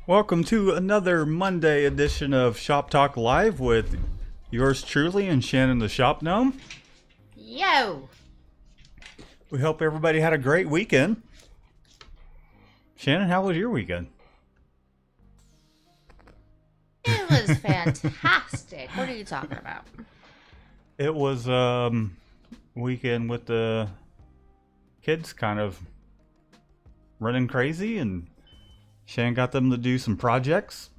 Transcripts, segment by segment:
Welcome to another Monday edition of Shop Talk Live with yours truly and Shannon the Shop Gnome. Yo! We hope everybody had a great weekend. Shannon, how was your weekend? It was fantastic. What are you talking about? It was weekend with the kids kind of running crazy, and Shannon got them to do some projects.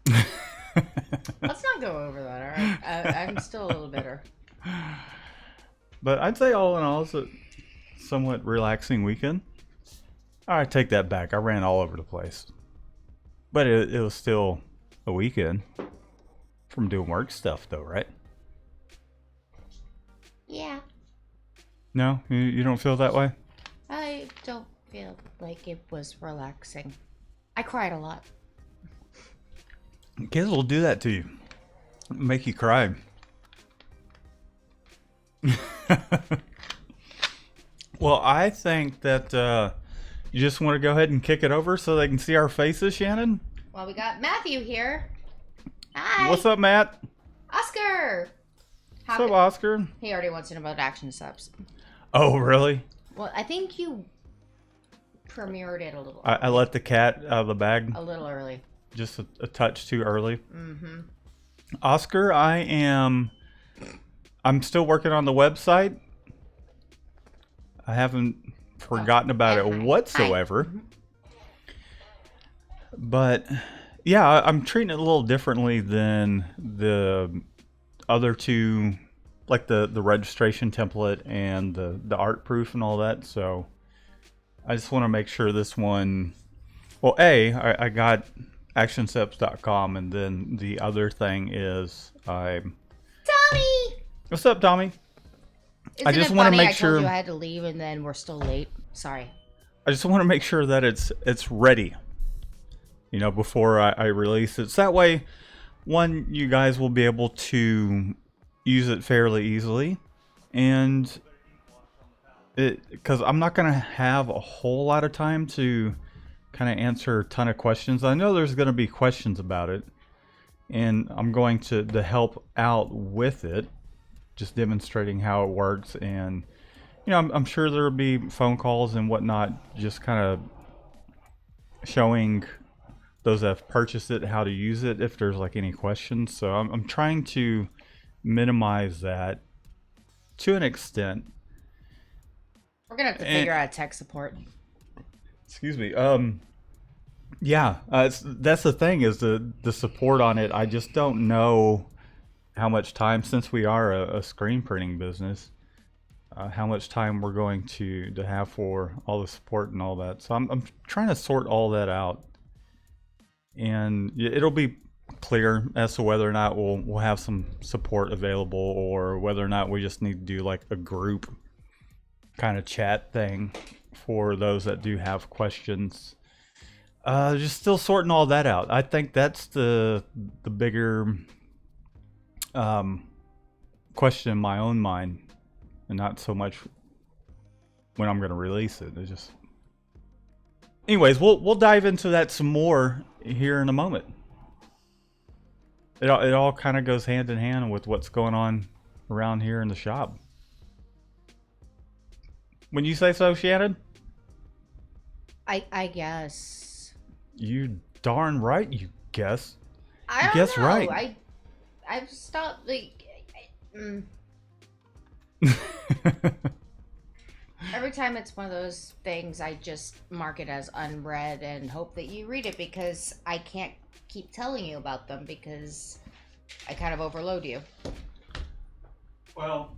Let's not go over that, alright? I'm still a little bitter. But I'd say all in all, it's a somewhat relaxing weekend. I take that back. I ran all over the place. But it was still a weekend from doing work stuff, though, right? Yeah. No? You don't feel that way? I don't feel like it was relaxing. I cried a lot. Kids will do that to you. Make you cry. Well, I think that you just want to go ahead and kick it over so they can see our faces, Shannon? Well, we got Matthew here. Hi! What's up, Matt? Oscar! What's up, Oscar? He already wants to know about action subs. Oh, really? Well, I think you premiered it a little I let the cat out of the bag. a little early. Just a touch too early. Mm-hmm. Oscar, I'm still working on the website. I haven't forgotten about it whatsoever. Mm-hmm. But yeah, I'm treating it a little differently than the other two, like the registration template and the art proof and all that. So I just want to make sure this one, well, I got actionsteps.com, and then the other thing is Tommy! What's up, Tommy? Isn't I just it want to funny make I sure told you I had to leave and then we're still late. Sorry. I just want to make sure that it's ready, before I release it. So that way, one, you guys will be able to use it fairly easily, and because I'm not going to have a whole lot of time to kind of answer a ton of questions. I know there's going to be questions about it, and I'm going to help out with it, just demonstrating how it works. And I'm sure there'll be phone calls and whatnot, just kind of showing those that have purchased it how to use it if there's like any questions. So I'm trying to minimize that to an extent. We're gonna have to figure out tech support. Excuse me. Yeah, that's the thing, is the support on it. I just don't know how much time, since we are a screen printing business, how much time we're going to have for all the support and all that. So I'm trying to sort all that out, and it'll be clear as to whether or not we'll have some support available, or whether or not we just need to do like a group kind of chat thing for those that do have questions. Just still sorting all that out. I think that's the bigger question in my own mind, and not so much when I'm going to release it. It's just, anyways, we'll dive into that some more here in a moment. It all kind of goes hand in hand with what's going on around here in the shop. When you say so, Shannon? I guess. You darn right you guess. I don't guess know. right. I've stopped Every time it's one of those things, I just mark it as unread and hope that you read it, because I can't keep telling you about them because I kind of overload you. Well,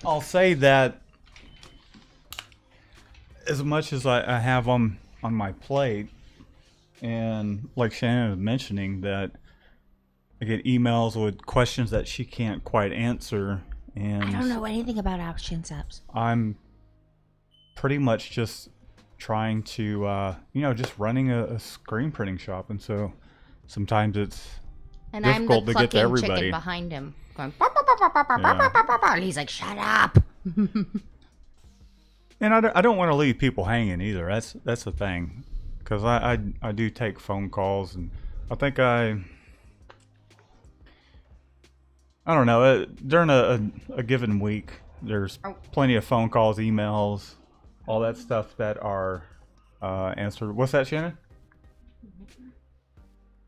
I'll say that as much as I have on my plate, and like Shannon was mentioning, that I get emails with questions that she can't quite answer, and I don't know anything about action steps. I'm pretty much just trying to, just running a screen printing shop, and so sometimes it's And I'm the difficult to get to clucking everybody. chicken behind him, going, "Bah, bah, bah, bah, bah, bah, bah, bah, bah, bah," and he's like, "Shut up." Yeah, And I don't want to leave people hanging either. That's the thing, because I do take phone calls, and I think I don't know, during a given week, there's Oh, plenty of phone calls, emails, all that stuff that are answered. What's that, Shannon?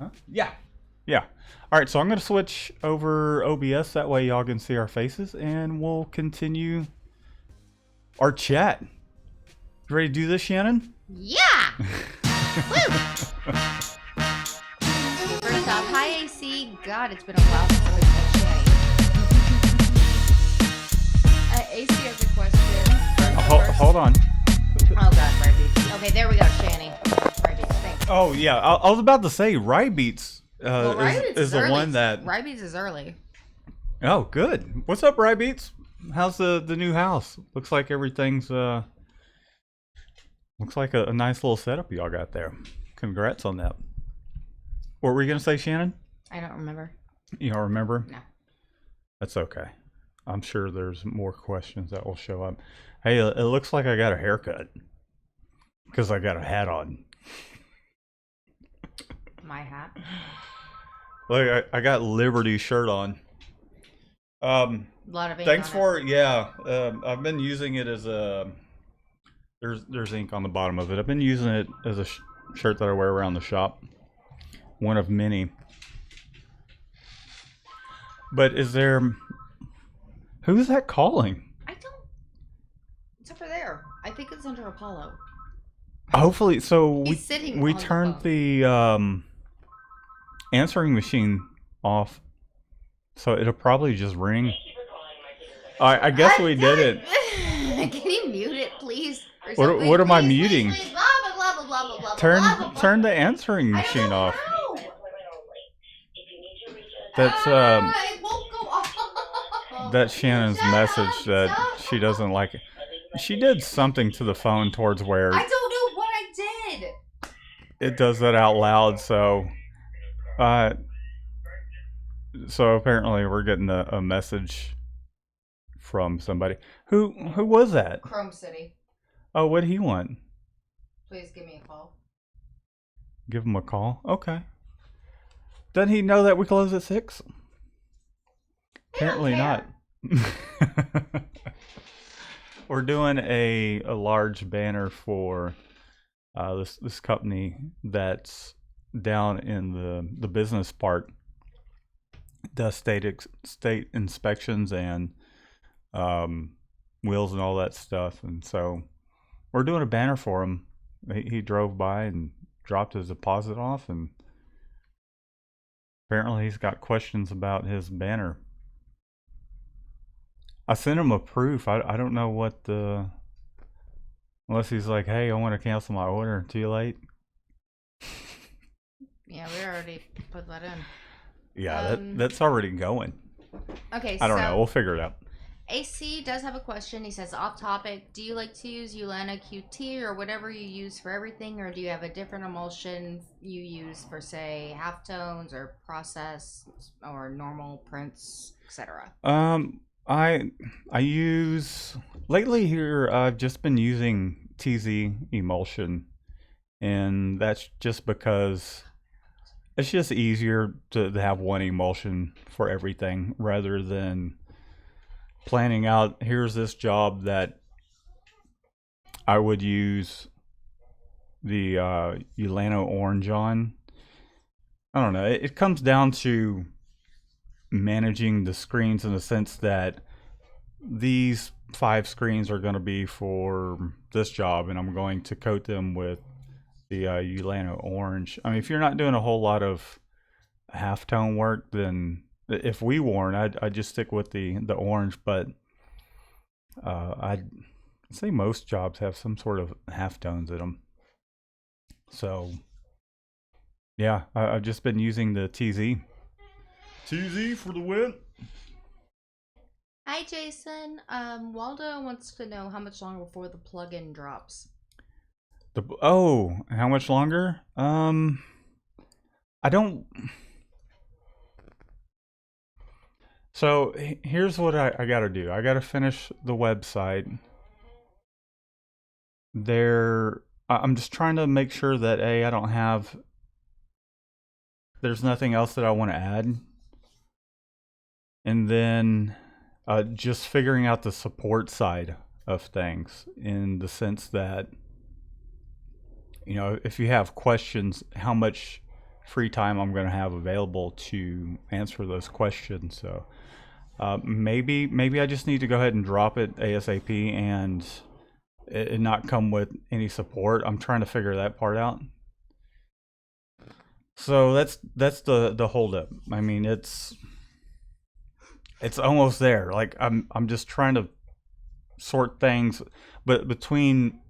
Huh? Yeah. Yeah. All right, so I'm going to switch over OBS. That way y'all can see our faces, and we'll continue our chat. You ready to do this, Shannon? yeah! Woo! First off, hi AC. God, it's been a while since I've been chatting. AC has a question. Hold on. Oh God, Rybeats. Okay, there we go, Shanny. Rybeats, thanks. Oh, yeah. I was about to say Rybeats Well, Rybeats is the early. one that... Rybeats is early. Oh, good. What's up, Rybeats? How's the new house? Looks like everything's... Looks like a nice little setup y'all got there. Congrats on that. What were you going to say, Shannon? I don't remember. You don't remember? No. That's okay. I'm sure there's more questions that will show up. Hey, it looks like I got a haircut. Because I got a hat on. My hat. Look, I got Liberty shirt on. A lot of ink Thanks on for it. Yeah. I've been using it as a... There's ink on the bottom of it. I've been using it as a shirt that I wear around the shop. One of many. But is there... Who's that calling? I don't. It's over there. I think it's under Apollo. Hopefully, so He's sitting we on the turned phone. the answering machine off, so it'll probably just ring. I guess we did it. Can you mute it, please? Or something? What am I Please, muting? Please, blah, blah, blah, blah, blah, blah, blah, blah, blah. Turn the answering I machine don't know off. how. That's It won't go off. that's Shannon's Shut message up, that stop. she doesn't like it. She did something to the phone towards where I don't know what I did. it does that out loud. So apparently we're getting a message from somebody. Who was that? Chrome City. Oh, what did he want? Please give me a call. Give him a call. Okay. Doesn't he know that we close at 6? Apparently not. We're doing a large banner for this company that's down in the business part. Does state inspections and wheels and all that stuff, and so we're doing a banner for him. He drove by and dropped his deposit off, and apparently he's got questions about his banner. I sent him a proof. I don't know what the... Unless he's like, hey, I want to cancel my order. Too late? Yeah, we already put that in. Yeah, that's already going. Okay, I don't know. We'll figure it out. AC does have a question. He says, off topic, do you like to use Ulana QT or whatever you use for everything, or do you have a different emulsion you use for, say, halftones or process or normal prints, etc.? I use... Lately here, I've just been using TZ emulsion, and that's just because it's just easier to have one emulsion for everything rather than planning out, here's this job that I would use the Ulano orange on. I don't know. It comes down to managing the screens in the sense that these 5 screens are going to be for this job, and I'm going to coat them with the Ulano orange. I mean, if you're not doing a whole lot of halftone work, then if we worn, I'd just stick with the orange. But I'd say most jobs have some sort of halftones in them. So yeah, I've just been using the TZ. TZ for the win. Hi, Jason. Waldo wants to know how much longer before the plugin drops. How much longer? I don't... So here's what I gotta do. I gotta finish the website. I'm just trying to make sure that I don't have. There's nothing else that I want to add, and then just figuring out the support side of things in the sense that, if you have questions, how much free time I'm going to have available to answer those questions. So maybe I just need to go ahead and drop it ASAP and it not come with any support. I'm trying to figure that part out. So that's the holdup. I mean, it's almost there. Like I'm just trying to sort things, but between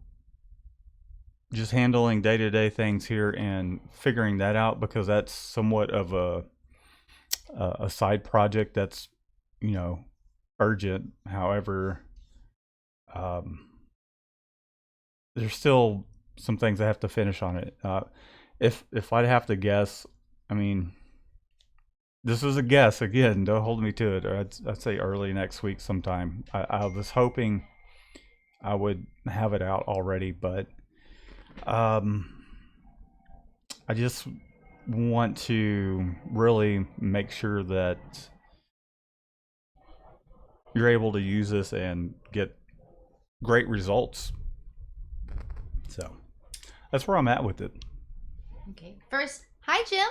just handling day-to-day things here and figuring that out, because that's somewhat of a side project that's urgent. However, there's still some things I have to finish on it. If I'd have to guess, I mean, this is a guess again. Don't hold me to it. I'd say early next week sometime. I was hoping I would have it out already, but I just want to really make sure that you're able to use this and get great results. So that's where I'm at with it. Okay. First, hi Jim.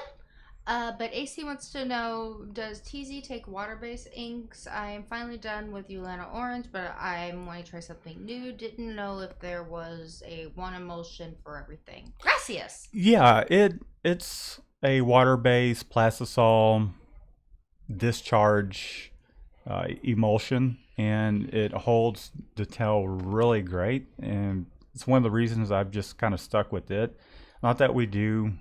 But AC wants to know, does TZ take water-based inks? I am finally done with Ulana Orange, but I'm wanting to try something new. Didn't know if there was a one emulsion for everything. Gracias! Yeah, it's a water-based plastisol discharge emulsion, and it holds the tail really great, and it's one of the reasons I've just kind of stuck with it. Not that we do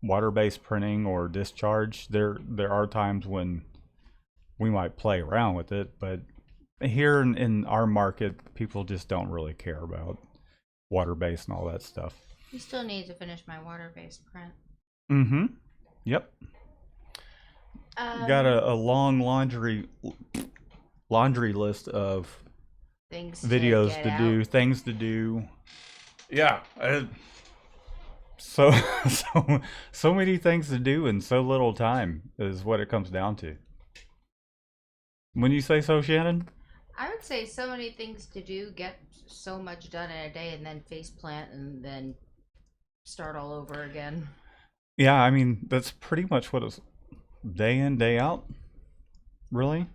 water-based printing or discharge. There are times when we might play around with it, but here in our market, people just don't really care about water-based and all that stuff. You still need to finish my water-based print. Mm-hmm. Yep. Got a long laundry list of videos to do, things to do. Yeah. So many things to do in so little time is what it comes down to. When you say so, Shannon? I would say so many things to do, get so much done in a day, and then face plant and then start all over again. Yeah, I mean, that's pretty much what it's day in, day out, really,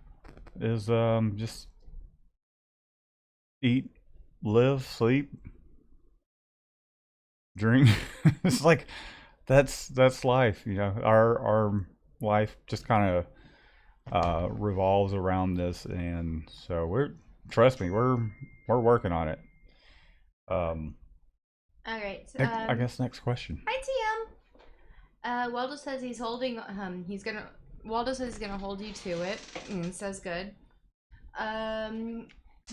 is just eat, live, sleep, drink. It's like that's life, our life just kind of revolves around this, and so trust me, we're working on it. All right, I guess next question. Hi TM. Waldo says he's holding Waldo says he's gonna hold you to it, and says good.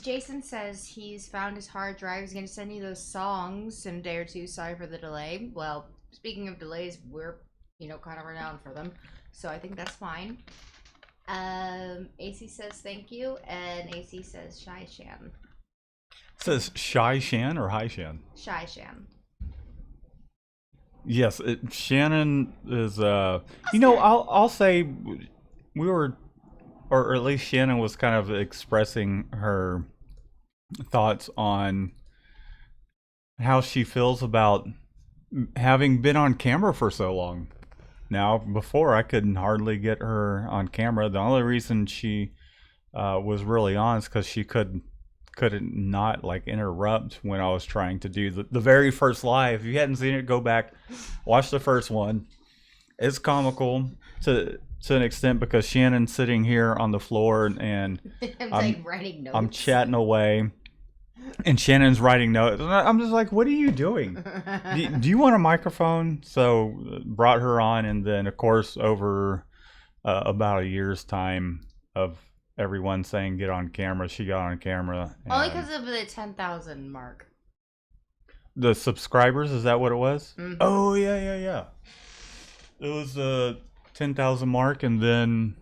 Jason says he's found his hard drive. He's going to send you those songs in a day or two. Sorry for the delay. Well, speaking of delays, we're, kind of renowned for them. So I think that's fine. AC says thank you. And AC says Shy Shan. It says Shy Shan or Hi Shan? Shy Shan. Yes, Shannon is, I'll say we were, or at least Shannon was kind of expressing her thoughts on how she feels about having been on camera for so long. Now, before I couldn't hardly get her on camera. The only reason she was really on is because she couldn't not like interrupt when I was trying to do the very first live. If you hadn't seen it, go back, watch the first one. It's comical to an extent because Shannon's sitting here on the floor and I'm writing notes. I'm chatting away, and Shannon's writing notes. I'm just like, what are you doing? do you want a microphone? So brought her on, and then of course over about a year's time of everyone saying get on camera, she got on camera. Only because of the 10,000 mark. The subscribers, is that what it was? Mm-hmm. Oh yeah. It was 10,000 mark, and then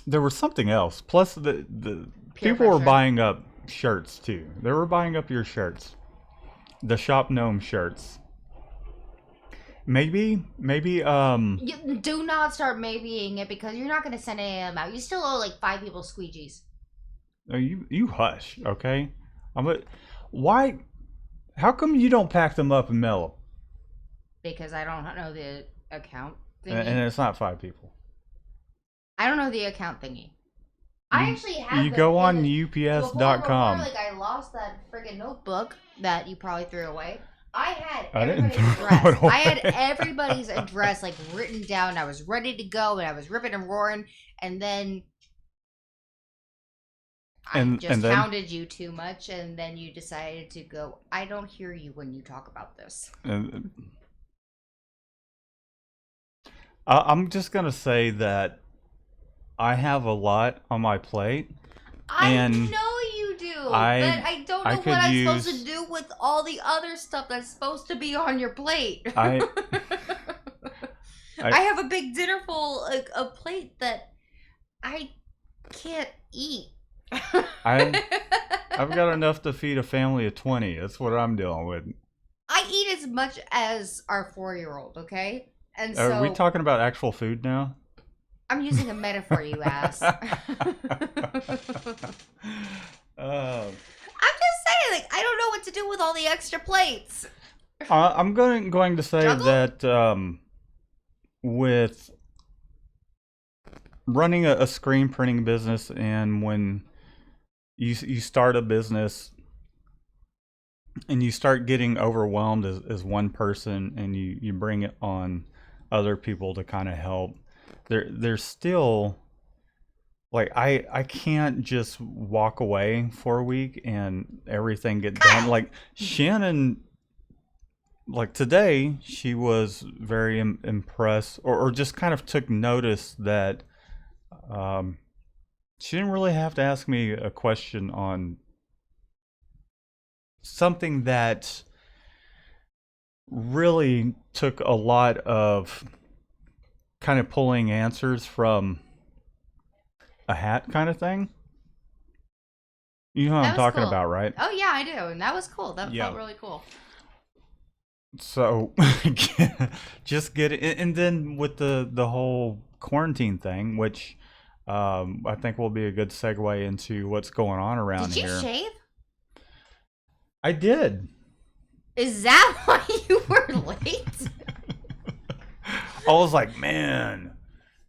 there was something else. Plus, the people were buying up shirts too. They were buying up your shirts, the Shop Gnome shirts. Maybe. You do not start maybeing it because you're not going to send any of them out. You still owe like 5 people squeegees. You hush, okay? Why? How come you don't pack them up and mail them? Because I don't know the account thingy. And it's not 5 people. I don't know the account thingy. I actually have. You go on UPS.com. Before, like I lost that friggin' notebook that you probably threw away. I had everybody's address. I had everybody's address like written down. I was ready to go, and I was ripping and roaring, and then I just hounded you too much, and then you decided to go. I don't hear you when you talk about this. I'm just gonna say that I have a lot on my plate. I know you do, but I don't know what I'm supposed to do with all the other stuff that's supposed to be on your plate. I have a big dinner full, like a plate that I can't eat. I've got enough to feed a family of 20. That's what I'm dealing with. I eat as much as our 4-year-old, okay? And Are we talking about actual food now? I'm using a metaphor, you ass. I'm just saying, like, I don't know what to do with all the extra plates. I'm going to say that with running a screen printing business, and when you start a business and you start getting overwhelmed as one person, and you bring it on other people to kind of help, there's still, like, I can't just walk away for a week and everything get done. Like Shannon, like today, she was very impressed, or just kind of took notice that she didn't really have to ask me a question on something that really took a lot of kind of pulling answers from a hat kind of thing. You know what I'm talking about, right? Oh yeah, I do. And that was cool. That felt really cool. So just get it. And then with the whole quarantine thing, which I think will be a good segue into what's going on around here. Did you shave? I did. Is that why you were late? I was like, man,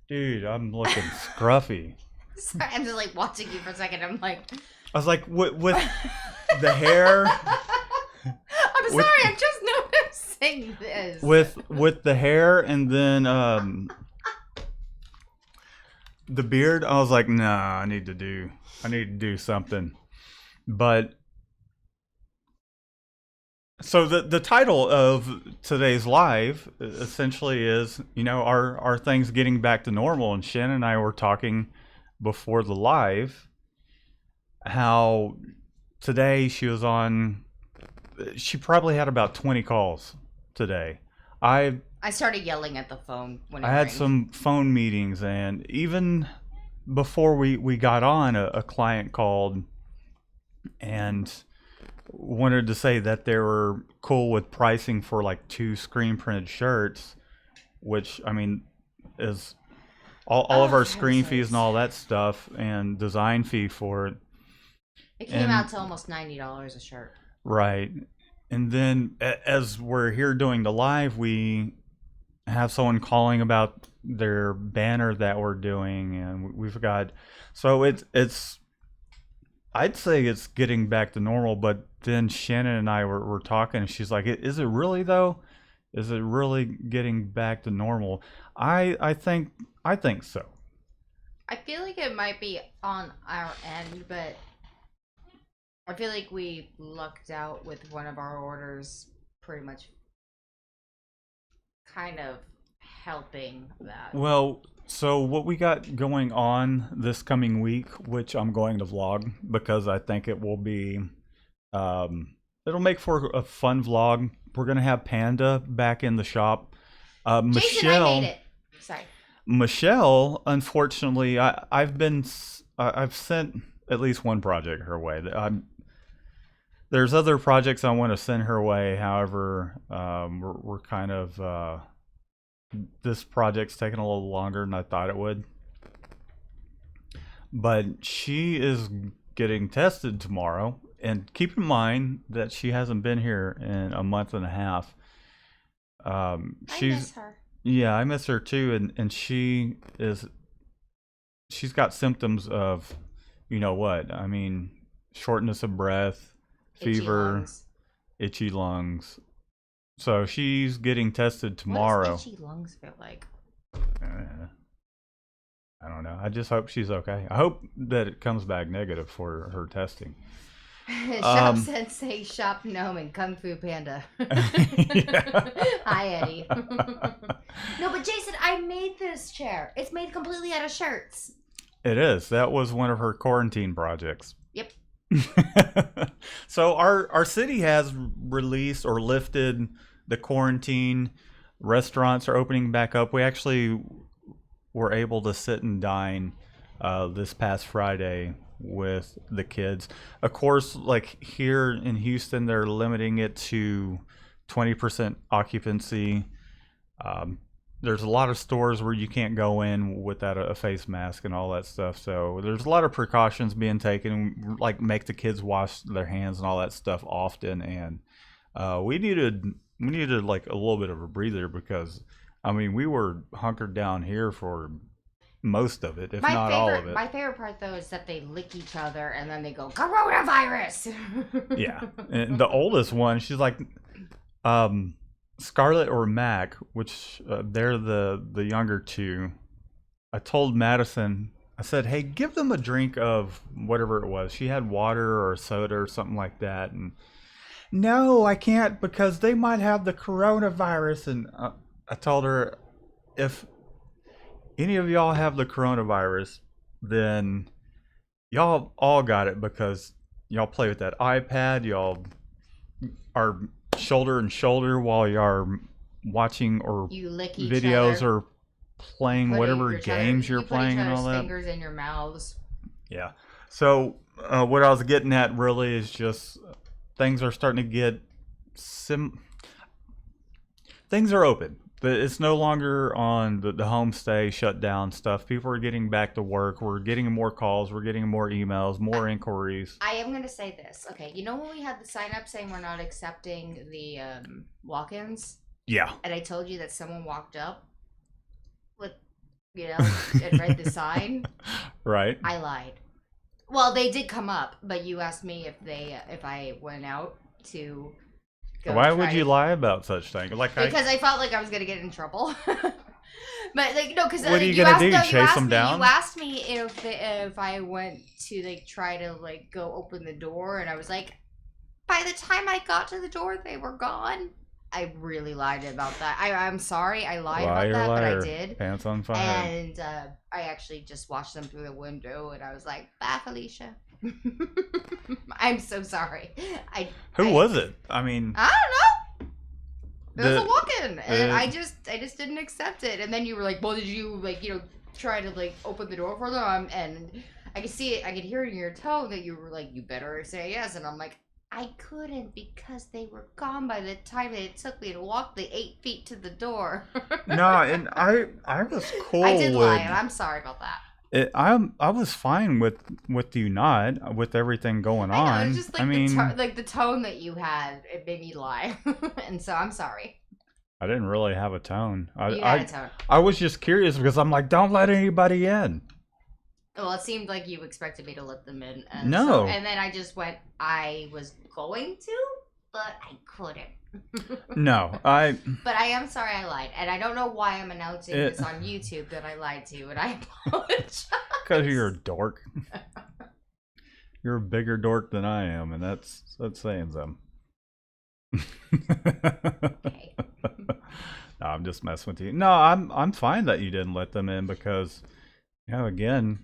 dude, I'm looking scruffy. Sorry, I'm just like watching you for a second. I'm like, I was like, with the hair. I'm sorry, I'm just noticing this. With the hair and then the beard, I was like, nah, I need to do something. But so the title of today's live essentially is, are things getting back to normal? And Shannon and I were talking before the live how today she probably had about 20 calls today. I started yelling at the phone when I had some phone meetings, and even before we got on, a client called and wanted to say that they were cool with pricing for like 2 screen printed shirts, which I mean is all of our screen fees and all that stuff and design fee for it. It came out to almost $90 a shirt. Right. And then as we're here doing the live, we have someone calling about their banner that we're doing, and we've got, so it's I'd say it's getting back to normal. But then Shannon and I were talking, and she's like, is it really though? Is it really getting back to normal? I think so. I feel like it might be on our end, but I feel like we lucked out with one of our orders pretty much kind of helping that. Well, so what we got going on this coming week, which I'm going to vlog because I think it will be, it'll make for a fun vlog. We're going to have Panda back in the shop. Jason, Michelle, I made it. Sorry. Michelle, unfortunately, I've sent at least one project her way. There's other projects I want to send her way. However, we're kind of this project's taking a little longer than I thought it would. But she is getting tested tomorrow, and keep in mind that she hasn't been here in a month and a half. I miss her. Yeah, I miss her too, and she's got symptoms of, you know what? I mean, shortness of breath, fever, itchy lungs. So she's getting tested tomorrow. What does itchy lungs feel like? I don't know. I just hope she's okay. I hope that it comes back negative for her testing. Shop Sensei, Shop Gnome, and Kung Fu Panda. Hi, Eddie. No, but Jason, I made this chair. It's made completely out of shirts. It is. That was one of her quarantine projects. Yep. So our city has released or lifted the quarantine. Restaurants are opening back up. We actually were able to sit and dine this past Friday with the kids. Of course, like here in Houston, they're limiting it to 20% occupancy. There's a lot of stores where you can't go in without a face mask and all that stuff. So there's a lot of precautions being taken, like make the kids wash their hands and all that stuff often. And we needed like a little bit of a breather because, I mean, we were hunkered down here for most of it, if not all of it. My favorite part, though, is that they lick each other and then they go, coronavirus! Yeah. And the oldest one, she's like, Scarlett or Mac, which they're the younger two. I told Madison, I said, hey, give them a drink of whatever it was. She had water or soda or something like that. And no, I can't because they might have the coronavirus. And I told her, if any of y'all have the coronavirus, then y'all all got it because y'all play with that iPad. Y'all are shoulder and shoulder while you're watching or you lick each videos other. or playing whatever games you're playing and all that. Fingers in your mouths. Yeah. So what I was getting at really is just things are starting to get things are open. It's no longer on the home stay, shutdown stuff. People are getting back to work. We're getting more calls. We're getting more emails, more inquiries. I am going to say this. Okay, you know when we had the sign up saying we're not accepting the walk-ins? Yeah. And I told you that someone walked up with, and read the sign? Right. I lied. Well, they did come up, but you asked me if I went out to... Why would you lie about such things? Because I felt like I was gonna get in trouble. But like no, because what are you gonna do? Chase them down? You asked me if I went to try to go open the door, and I was like, by the time I got to the door, they were gone. I really lied about that. I'm sorry, I lied about that, liar. But I did. Pants on fire. And I actually just watched them through the window, and I was like, bye, Felicia. I'm so sorry. Who was it? I mean, I don't know. It was a walk-in, and I just didn't accept it. And then you were like, "Well, did you try to open the door for them?" And I could see it. I could hear it in your tone that you were like, "You better say yes." And I'm like, I couldn't because they were gone by the time it took me to walk the 8 feet to the door. No, and I was cool. I did lie, and I'm sorry about that. I was fine with you not with everything going on. I know, it's just the tone that you had, it made me lie, and so I'm sorry. I didn't really have a tone. You had a tone. I was just curious because I'm like, don't let anybody in. Well, it seemed like you expected me to let them in. And no. And then I just went, I was going to, but I couldn't. No, But I am sorry I lied. And I don't know why I'm announcing this on YouTube that I lied to, and I apologize. Because you're a dork. You're a bigger dork than I am, and that's saying something. Okay. No, I'm just messing with you. No, I'm fine that you didn't let them in because, again,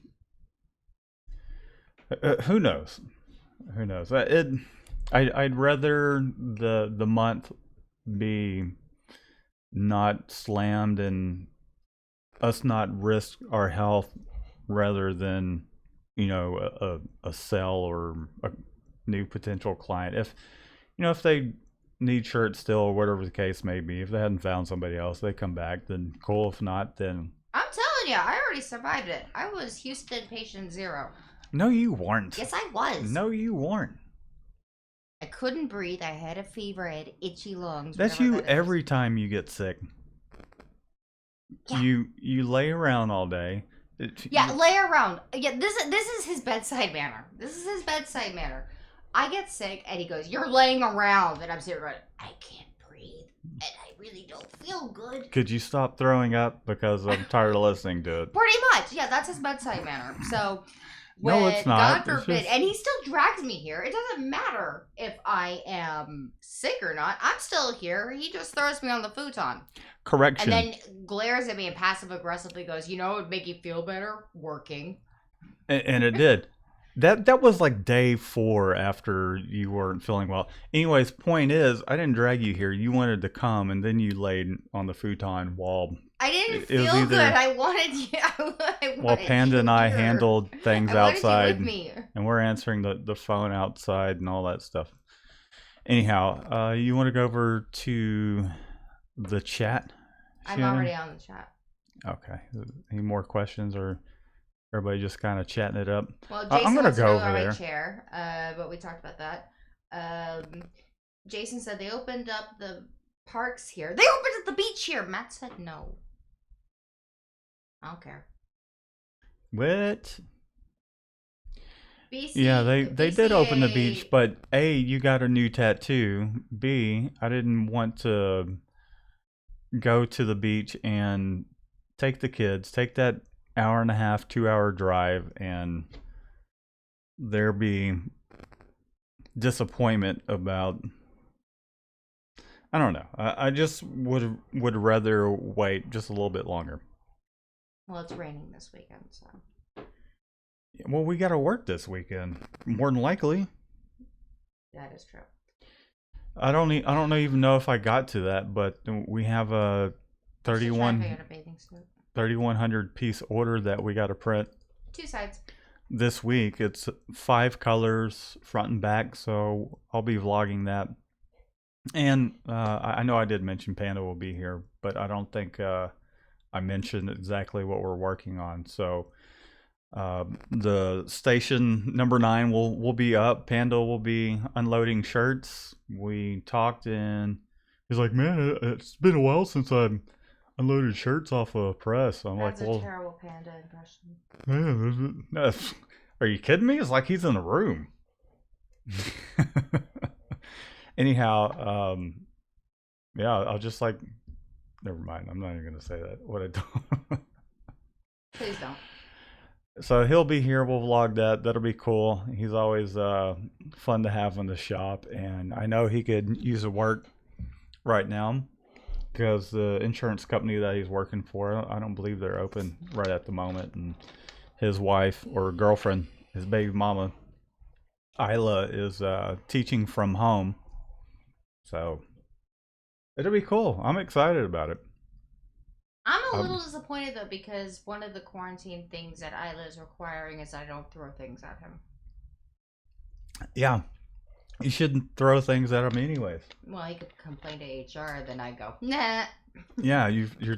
who knows? Who knows? I'd rather the month be not slammed and us not risk our health rather than a sell or a new potential client. If they need shirts still or whatever the case may be, if they hadn't found somebody else, they come back, then cool. If not, then I'm telling you, I already survived it. I was Houston patient 0. no, you weren't. Yes, I was. No, you weren't. I couldn't breathe. I had a fever. I had itchy lungs. That's you every time you get sick. Yeah. You lay around all day. Lay around. Yeah, this is his bedside manner. This is his bedside manner. I get sick, and he goes, "You're laying around," and I'm sitting there, I can't breathe, and I really don't feel good. Could you stop throwing up because I'm tired of listening to it? Pretty much, yeah. That's his bedside manner. So. No, it's not. God forbid, and he still drags me here. It doesn't matter if I am sick or not. I'm still here. He just throws me on the futon. Correction. And then glares at me and passive aggressively goes, "You know, it would make you feel better working." And it did. That was like day 4 after you weren't feeling well. Anyways, point is, I didn't drag you here. You wanted to come, and then you laid on the futon while I didn't feel good. I wanted you. Well, Panda and I handled things outside, with me. And we're answering the phone outside and all that stuff. Anyhow, you want to go over to the chat? I'm already on the chat. Okay. Any more questions, or everybody just kind of chatting it up? Well, Jason I'm gonna go over over there. My chair, but we talked about that. Jason said they opened up the parks here. They opened up the beach here. Matt said no. I don't care. What? BC, Yeah, they did open the BCA. beach, but A, you got a new tattoo. B, I didn't want to go to the beach and take the kids, take that hour and a half, 2-hour drive, and there be disappointment about. I don't know. I just would rather wait just a little bit longer. Well, it's raining this weekend, so. Well, we got to work this weekend, more than likely. That is true. I don't even know if I got to that, but we have a 3,100 piece order that we got to print 2 sides this week. It's 5 colors, front and back, so I'll be vlogging that. And I know I did mention Panda will be here, but I don't think I mentioned exactly what we're working on. So the station number 9 will be up. Panda will be unloading shirts. We talked, and he's like, "Man, it's been a while since I unloaded shirts off a press." I'm That's like, "Well, a terrible Panda impression." Yeah, are you kidding me? It's like he's in the room. Anyhow, yeah, I'll just like, never mind. I'm not even gonna say that. What I don't. Please don't. So he'll be here. We'll vlog that. That'll be cool. He's always fun to have in the shop, and I know he could use a work right now because the insurance company that he's working for, I don't believe they're open right at the moment, and his wife or girlfriend, his baby mama, Isla, is teaching from home. So it'll be cool. I'm excited about it. I'm a little disappointed though, because one of the quarantine things that Isla is requiring is I don't throw things at him. Yeah, you shouldn't throw things at him anyways. Well, he could complain to HR, then I go, nah. Yeah, you're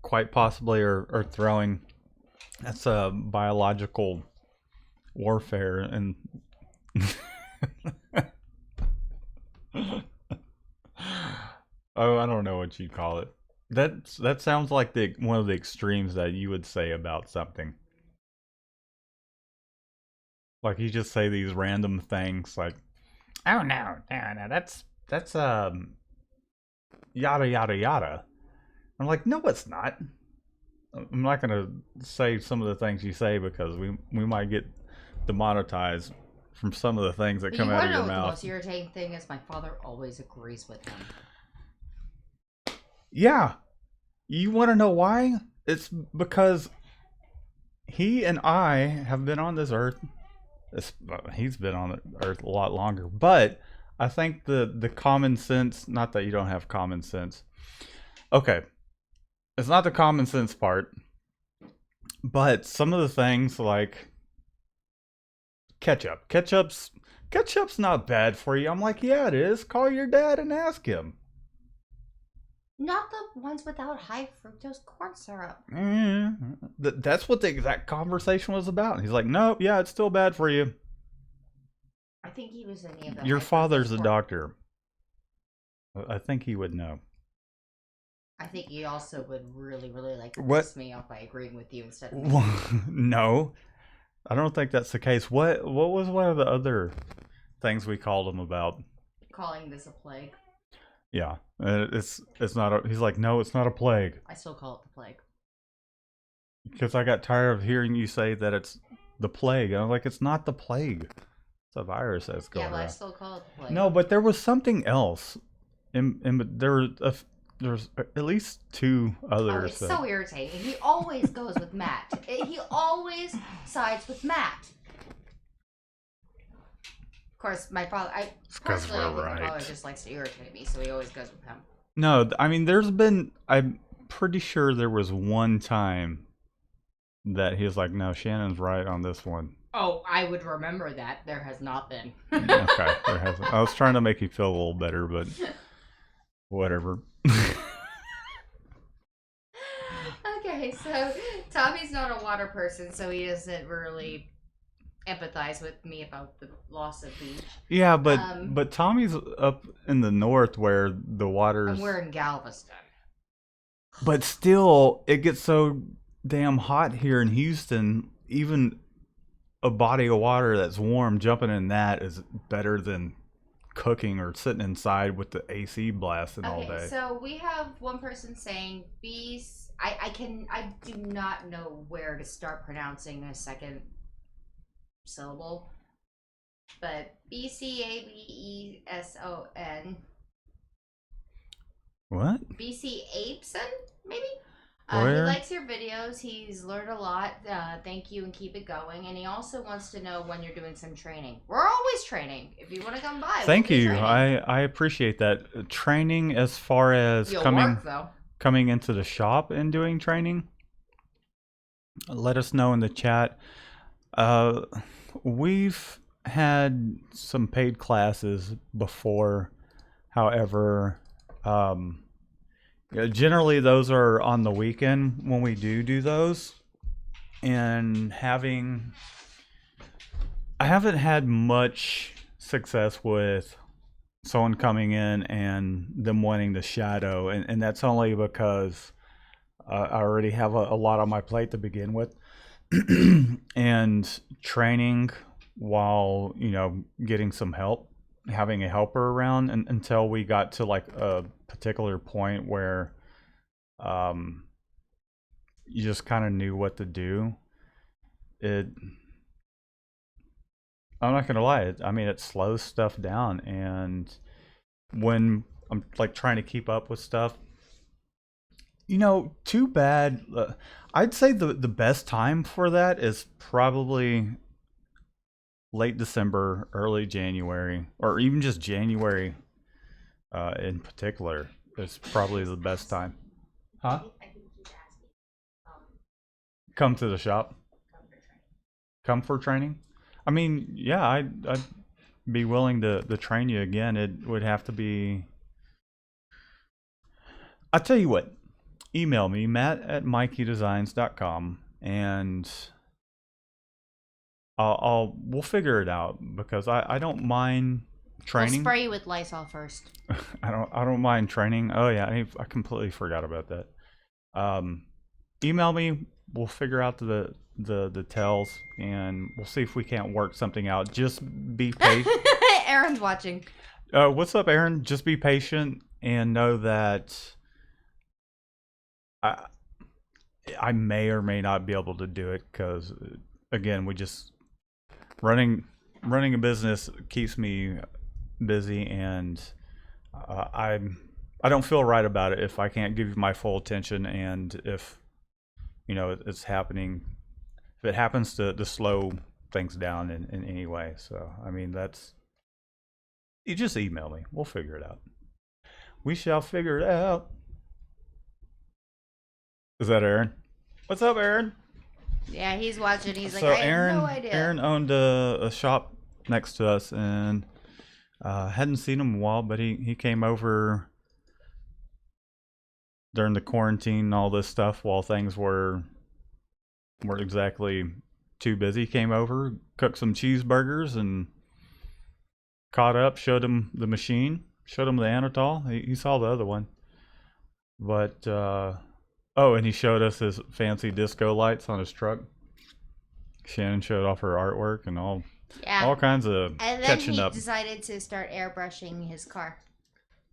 quite possibly are throwing. That's a biological warfare, and oh, I don't know what you'd call it. That sounds like one of the extremes that you would say about something. Like you just say these random things like, "Oh no, that's yada yada yada." I'm like, "No, it's not." I'm not gonna say some of the things you say because we might get demonetized from some of the things that come out of your mouth. The most irritating thing is my father always agrees with him. Yeah. You want to know why? It's because he and I have been on this earth. He's been on the earth a lot longer. But I think the common sense, not that you don't have common sense. Okay. It's not the common sense part. But some of the things like Ketchup's not bad for you. I'm like, yeah, it is. Call your dad and ask him. Not the ones without high fructose corn syrup. That's what the exact conversation was about. He's like, nope, yeah, it's still bad for you. I think he was any of the Your high father's fructose a corn. doctor. I think he would know. I think he also would really, really like to What? piss me off by agreeing with you instead of me. No, I don't think that's the case. What was one of the other things we called him about? Calling this a plague. Yeah, it's not a. He's like, no, it's not a plague. I still call it the plague. Because I got tired of hearing you say that it's the plague. I'm like, it's not the plague. It's a virus that's going Yeah, but around. I still call it the plague. No, but there was something else. There's at least two others. Oh, it's so irritating. He always goes with Matt. He always sides with Matt. Of course, my father. I personally think my father just likes to irritate me, so he always goes with him. No, I mean, I'm pretty sure there was one time that he was like, no, Shannon's right on this one. Oh, I would remember that. There has not been. Okay, there hasn't. I was trying to make you feel a little better, but whatever. Okay, so Tommy's not a water person, so he doesn't really empathize with me about the loss of beach. Yeah, but Tommy's up in the north where the water's. And we're in Galveston. But still, it gets so damn hot here in Houston. Even a body of water that's warm, jumping in that is better than cooking or sitting inside with the AC blasting all day. So we have one person saying bees. I do not know where to start pronouncing a second syllable, but BCABESON. What? BC Abeson, maybe? He Where? likes your videos. He's learned a lot. Thank you and keep it going. And he also wants to know when you're doing some training. We're always training. If you want to come by, Thank you. training. I appreciate that. Training as far as coming into the shop and doing training. Let us know in the chat. We've had some paid classes before. However, generally those are on the weekend when we do those. And I haven't had much success with someone coming in and them wanting to shadow, and that's only because I already have a lot on my plate to begin with. And training while, getting some help, having a helper around, until we got to like a particular point where you just kind of knew what to do. I'm not gonna lie, it slows stuff down, and when I'm like trying to keep up with stuff, too bad. I'd say the best time for that is probably late December, early January, or even just January in particular. Is probably the best time. Huh? I think he's asking. Come to the shop. Come for training. I mean, yeah, I'd be willing to train you again. It would have to be. I'll tell you what. Email me, matt@mikeydesigns.com, and we'll figure it out, because I don't mind training. We'll spray you with Lysol first. I don't mind training. Oh yeah, I completely forgot about that. Email me. We'll figure out the details, and we'll see if we can't work something out. Just be patient. Aaron's watching. What's up, Aaron? Just be patient and know that I may or may not be able to do it, because again, we just running a business keeps me busy, and I don't feel right about it if I can't give you my full attention, and if it's happening, if it happens to slow things down in any way. So you just email me, we'll figure it out. We shall figure it out. Is that Aaron? What's up, Aaron? Yeah, he's watching. He's like, So I have no idea. Aaron owned a shop next to us, and hadn't seen him in a while, but he came over during the quarantine and all this stuff while things weren't exactly too busy. Came over, cooked some cheeseburgers, and caught up. Showed him the machine. Showed him the Anatol. He saw the other one, but oh, and he showed us his fancy disco lights on his truck. Shannon showed off her artwork and all kinds of and then catching he up. decided to start airbrushing his car.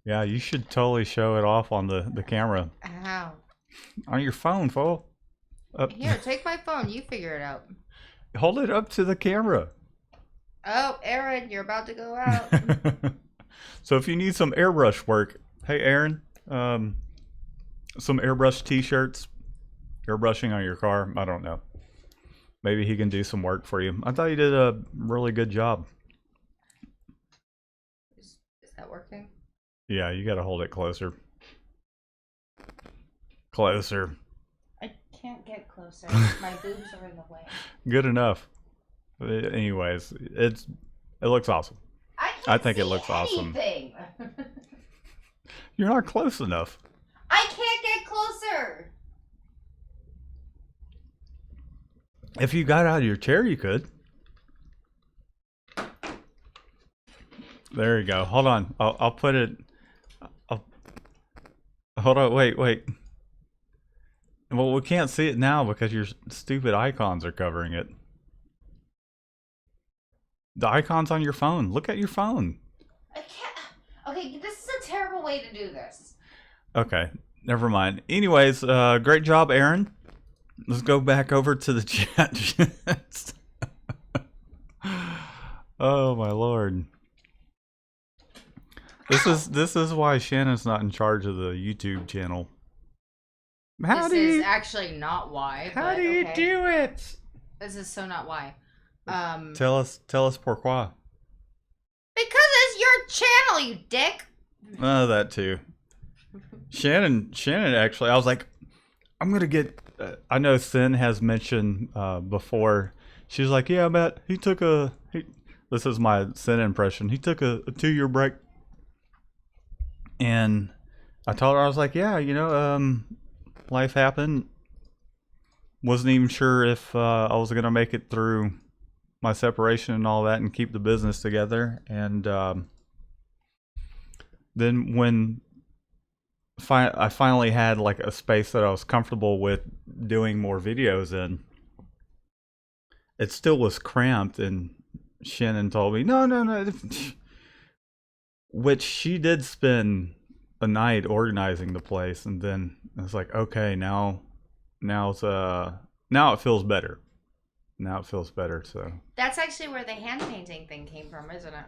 Yeah, you should totally show it off on the camera. How? On your phone, fool. Here, take my phone. You figure it out. Hold it up to the camera. Oh, Aaron, you're about to go out. So if you need some airbrush work, hey Aaron, some airbrush t-shirts, airbrushing on your car, I don't know. Maybe he can do some work for you. I thought you did a really good job. Is that working? Yeah, you gotta hold it closer. Closer. I can't get closer. My boobs are in the way. Good enough. Anyways, it looks awesome. I think it looks anything. awesome. You're not close enough. I can't get closer. If you got out of your chair, you could. There you go. Hold on. I'll put it. Hold on. Wait. Well, we can't see it now because your stupid icons are covering it. The icons on your phone. Look at your phone. I can't. Okay, this is a terrible way to do this. Okay. Never mind. Anyways, great job, Aaron. Let's go back over to the chat. Oh my lord. This is why Shannon's not in charge of the YouTube channel. This is actually not why. How do you do it? This is so not why. Tell us pourquoi. Because it's your channel, you dick. Oh, that too. Shannon actually, I was like, I'm gonna get. I know Sin has mentioned before. She was like, yeah, Matt. This is my Sin impression. He took a 2-year break, and I told her, I was like, yeah, life happened. Wasn't even sure if I was gonna make it through my separation and all that, and keep the business together. And then when I finally had like a space that I was comfortable with doing more videos in, it still was cramped, and Shannon told me, no. Which she did spend a night organizing the place, and then I was like, okay, now it feels better. Now it feels better, so. That's actually where the hand painting thing came from, isn't it?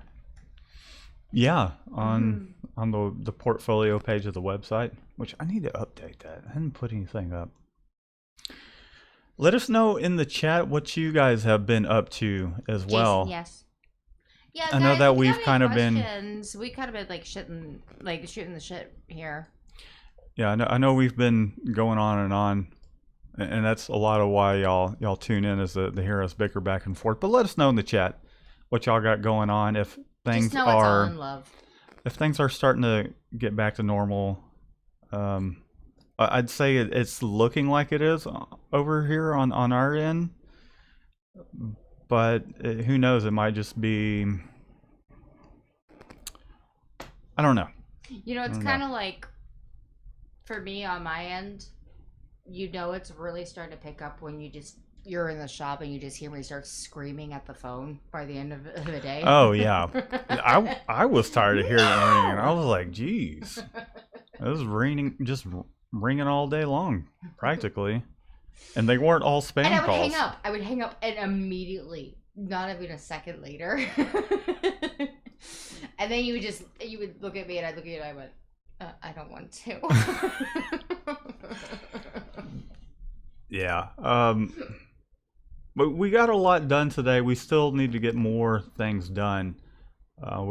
Yeah, on the portfolio page of the website, which I need to update that. I hadn't put anything up. Let us know in the chat what you guys have been up to as well. Jason, yes. Yeah, I know that we've kind of been. We kind of been shooting the shit here. Yeah, I know we've been going on, and that's a lot of why y'all tune in, is to hear us bicker back and forth. But let us know in the chat what y'all got going on. If things Just know it's all in love. If things are starting to get back to normal, I'd say it's looking like it is over here on our end. But who knows? It might just be. I don't know. It's kind of like, for me on my end, it's really starting to pick up when you're in the shop and you just hear me start screaming at the phone by the end of the day. Oh yeah, I was tired of hearing it ringing. I was like, geez, it was ringing all day long, practically, and they weren't all spam and I would calls. I would hang up, and immediately, not even a second later, and then you would look at me, and I'd look at you, and I went, I don't want to. Yeah. But we got a lot done today. We still need to get more things done.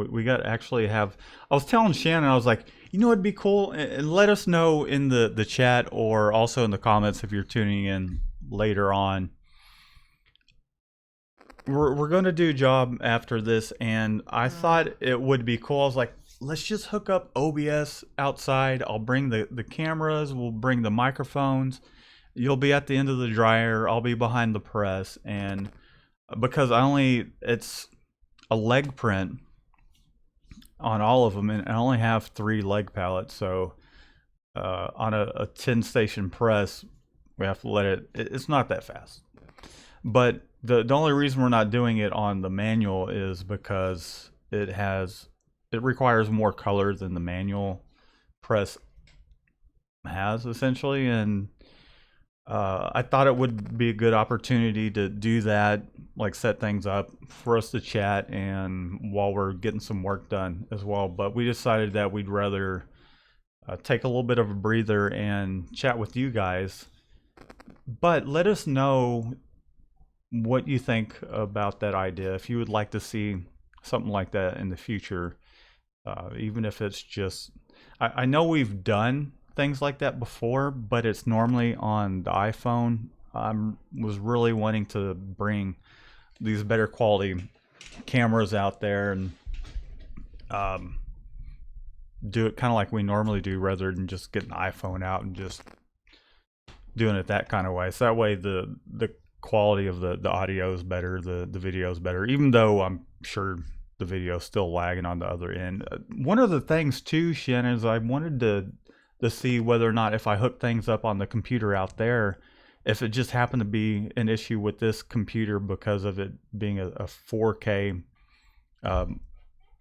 We got to actually have. I was telling Shannon, I was like, it'd be cool, and let us know in the chat or also in the comments if you're tuning in later on. we're going to do a job after this, and I thought it would be cool. I was like, let's just hook up OBS outside. I'll bring the cameras. We'll bring the microphones. You'll be at the end of the dryer. I'll be behind the press. And because it's a leg print on all of them, and I only have 3 leg pallets. So on a 10 station press, we have to let it's not that fast. But the only reason we're not doing it on the manual is because it requires more color than the manual press has, essentially. And I thought it would be a good opportunity to do that, like set things up for us to chat and while we're getting some work done as well. But we decided that we'd rather take a little bit of a breather and chat with you guys. But let us know what you think about that idea. If you would like to see something like that in the future, even if it's just, I know we've done things like that before, but it's normally on the iPhone. I was really wanting to bring these better quality cameras out there and do it kind of like we normally do, rather than just getting the iPhone out and just doing it that kind of way. So that way the quality of the audio is better, the video is better, even though I'm sure the video is still lagging on the other end. One of the things too, Shannon, is I wanted to see whether or not if I hook things up on the computer out there, if it just happened to be an issue with this computer because of it being a 4K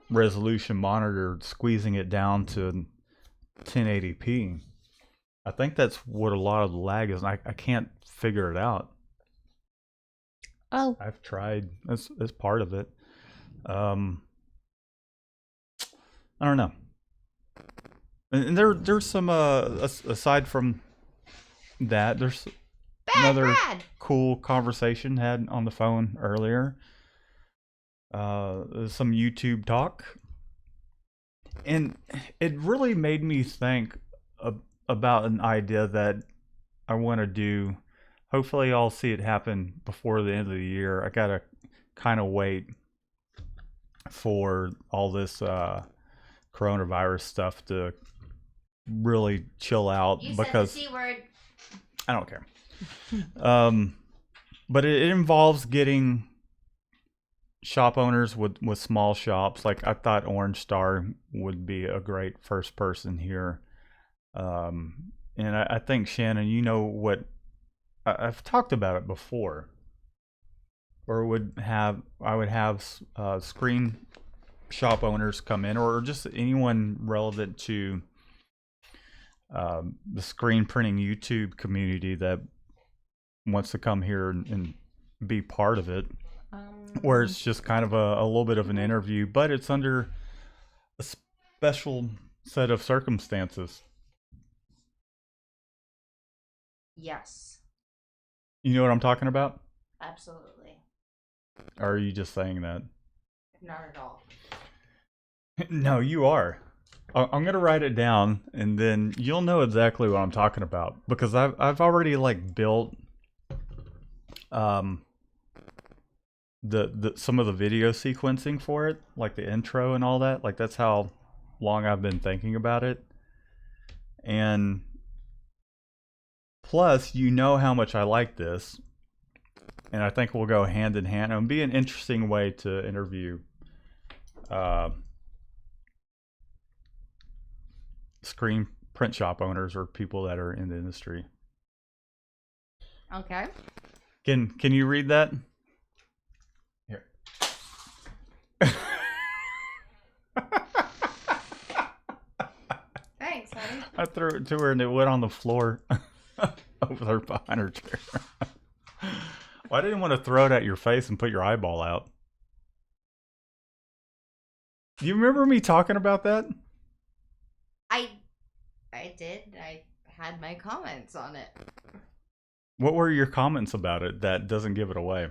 resolution monitor, squeezing it down to 1080p. I think that's what a lot of the lag is, and I can't figure it out. Oh, I've tried. That's part of it. I don't know. And there's some aside from that, there's another cool conversation had on the phone earlier. Some YouTube talk, and it really made me think about an idea that I want to do. Hopefully I'll see it happen before the end of the year. I gotta kind of wait for all this coronavirus stuff to really chill out, because said the C word. I don't care. But it involves getting shop owners with small shops. Like, I thought Orange Star would be a great first person here. And I think, Shannon, you know what, I've talked about it before, or I would have screen shop owners come in, or just anyone relevant to the screen printing YouTube community that wants to come here and be part of it, where it's just kind of a little bit of an interview, but it's under a special set of circumstances. Yes. You know what I'm talking about? Absolutely. Or are you just saying that? Not at all. No, you are. I'm gonna write it down, and then you'll know exactly what I'm talking about, because I've already like built the some of the video sequencing for it, like the intro and all that. Like, that's how long I've been thinking about it. And plus, you know how much I like this, and I think we'll go hand in hand. It'll be an interesting way to interview screen print shop owners or people that are in the industry. Okay. Can you read that? Here. Thanks, honey. I threw it to her and it went on the floor over there behind her chair. Well, I didn't want to throw it at your face and put your eyeball out. Do you remember me talking about that? I did. I had my comments on it. What were your comments about it that doesn't give it away?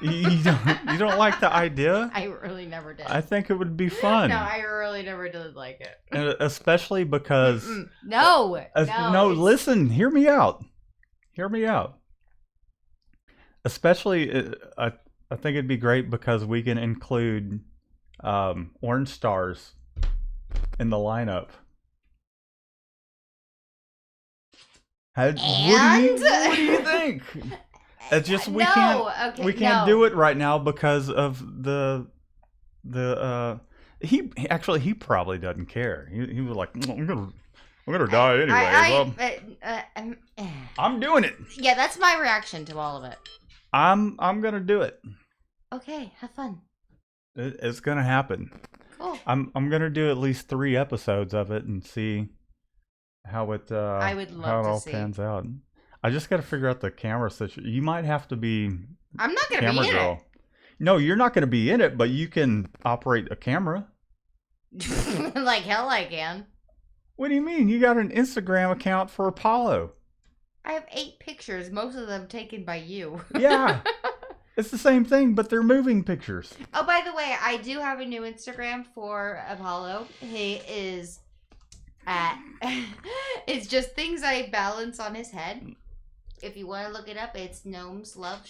You don't like the idea? I really never did. I think it would be fun. No, I really never did like it. And especially because No, listen, hear me out. Hear me out. Especially, I think it'd be great because we can include orange stars in the lineup. And What do you think? It's just no, okay, we can't no. do it right now because of the he probably doesn't care. He was like, I'm gonna die anyway. I'm doing it. Yeah, that's my reaction to all of it. I'm gonna do it. Okay, have fun. It's gonna happen. Cool. I'm gonna do at least 3 episodes of it and see how it I would love how it to all see. pans out. I just got to figure out the camera situation. You might have to be I'm not gonna camera be in girl. No, you're not going to be in it, but you can operate a camera. it. Like hell, I can. What do you mean? You got an Instagram account for Apollo. I have 8 pictures, most of them taken by you. Yeah. It's the same thing, but they're moving pictures. Oh, by the way, I do have a new Instagram for Apollo. He is it's just things I balance on his head. If you want to look it up, it's Gnomes Love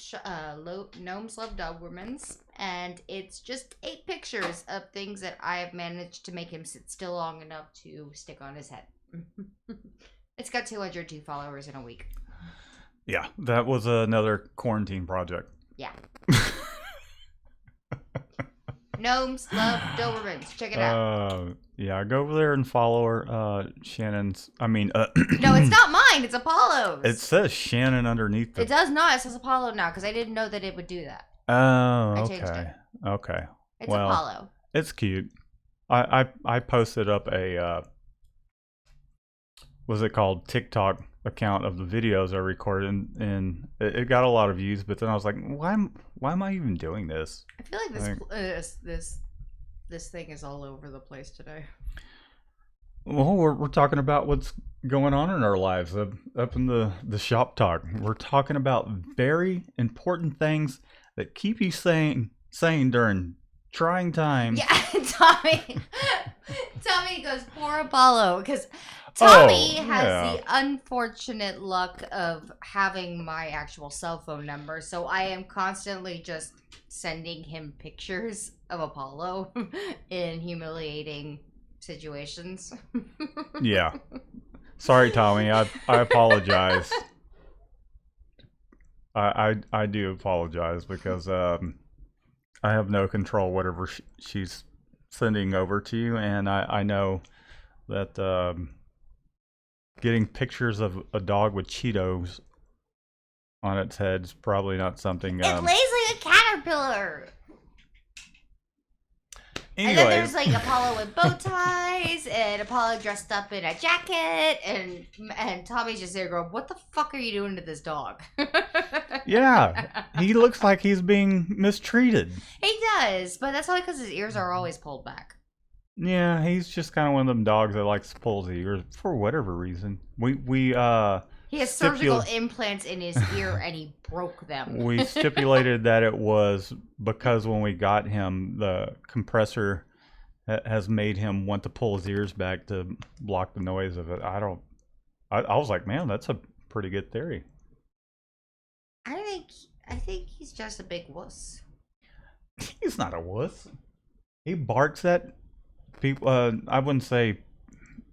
Dobermans, and it's just 8 pictures of things that I have managed to make him sit still long enough to stick on his head. It's got 202 followers in a week. Yeah, that was another quarantine project. Yeah. Gnomes Love Dobermans. Check it out. Yeah, go over there and follow her. Shannon's. I mean, No, it's not mine. It's Apollo's. It says Shannon underneath. It does not. It says Apollo now because I didn't know that it would do that. Oh, I changed okay. it. Okay. It's Apollo. It's cute. I posted up a what's it called, TikTok account of the videos I recorded, and it got a lot of views. But then I was like, why am I even doing this? I feel like this thing is all over the place today. Well, we're talking about what's going on in our lives up in the shop talk. We're talking about very important things that keep you sane during trying times. Yeah, Tommy goes, poor Apollo, because Tommy has the unfortunate luck of having my actual cell phone number, so I am constantly just sending him pictures of Apollo in humiliating situations. Yeah. Sorry, Tommy. I apologize. I do apologize because I have no control whatever she's sending over to you, and I know that getting pictures of a dog with Cheetos on its head is probably not something. It lays like a caterpillar. Anyway. And then there's like Apollo with bow ties and Apollo dressed up in a jacket, and Tommy's just there going, what the fuck are you doing to this dog? Yeah, he looks like he's being mistreated. He does, but that's only because his ears are always pulled back. Yeah, he's just kind of one of them dogs that likes to pull his ears for whatever reason. He has surgical implants in his ear and he broke them. We stipulated that it was because when we got him, the compressor has made him want to pull his ears back to block the noise of it. I was like, man, that's a pretty good theory. I think he's just a big wuss. He's not a wuss. He barks at people. I wouldn't say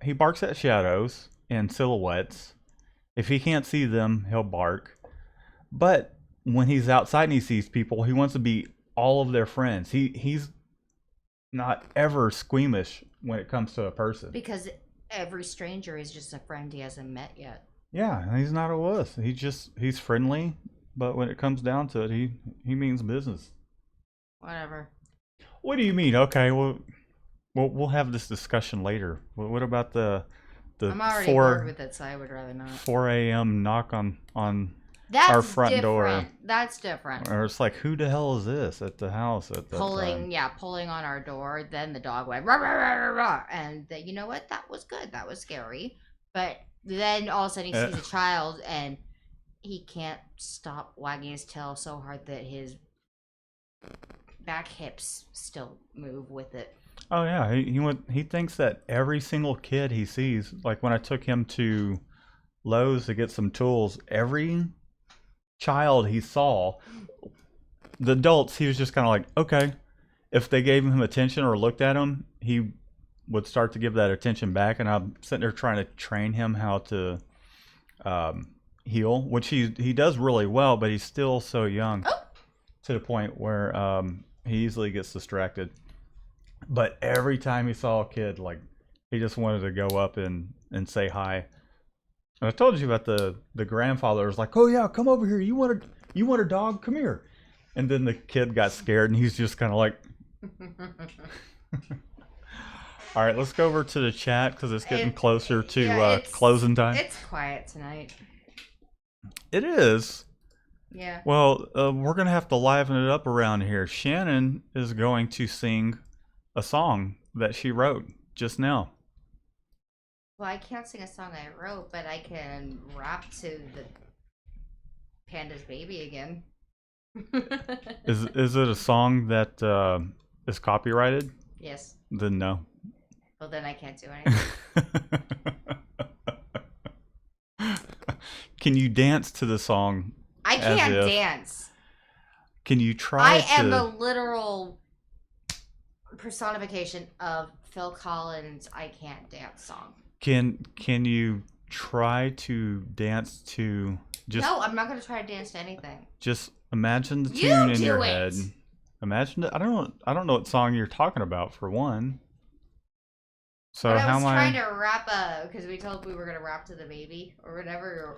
he barks at shadows and silhouettes. If he can't see them, he'll bark. But when he's outside and he sees people, he wants to be all of their friends. He's not ever squeamish when it comes to a person. Because every stranger is just a friend he hasn't met yet. Yeah, he's not a wuss. He's friendly, but when it comes down to it, he means business. Whatever. What do you mean? Okay, well we'll have this discussion later. What about the I'm already bored with it, so I would rather not. 4 a.m. knock on That's our front door. That's different. Or it's like, who the hell is this at the house at that pulling on our door. Then the dog went rah, rah, rah, rah, rah. And you know what? That was good. That was scary. But then all of a sudden he sees a child and he can't stop wagging his tail so hard that his back hips still move with it. Oh yeah, he thinks that every single kid he sees, like when I took him to Lowe's to get some tools, every child he saw, the adults, he was just kind of like, okay. If they gave him attention or looked at him, he would start to give that attention back. And I'm sitting there trying to train him how to heal, which he does really well, but he's still so young to the point where he easily gets distracted. But every time he saw a kid, like, he just wanted to go up and say hi. And I told you about the grandfather was like, "Oh yeah, come over here. You want a dog? Come here." And then the kid got scared, and he's just kind of like. All right, let's go over to the chat because it's getting closer to closing time. It's quiet tonight. It is. Yeah. Well, we're gonna have to liven it up around here. Shannon is going to sing a song that she wrote just now. Well, I can't sing a song I wrote, but I can rap to the Panda's Baby again. Is it a song that is copyrighted? Yes. Then no. Well, then I can't do anything. Can you dance to the song? I can't dance. Can you try? I am the literal personification of Phil Collins' "I Can't Dance" song. Can you try to dance to just? No, I'm not going to try to dance to anything. Just imagine the tune in your it. head. Imagine it. I don't know what song you're talking about for one. So but how am I trying to rap because we told we were going to rap to the baby or whatever.